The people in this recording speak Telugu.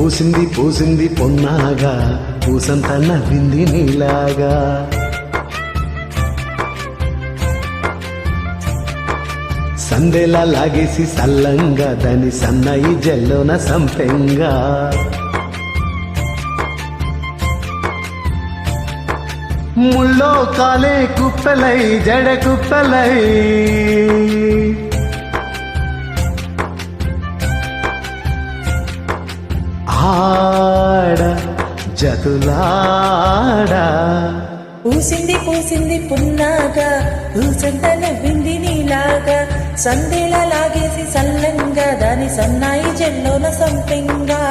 పూసింది పూసింది పొన్నాగా పూసంత నవ్వింది నీలాగా సందెలా లాగేసి సల్లంగా దాని సన్నాయి జల్లోన సంపెంగా ముళ్ళో కాలే కుప్పలై జడ కుప్పలై ఆడ జతులాడా పూసింది పూసింది పున్నాగా పూసంత నవ్వింది నీలాగా సందేలా లాగేసి సల్లంగా దాని సన్నాయి జల్లోన సంపెంగా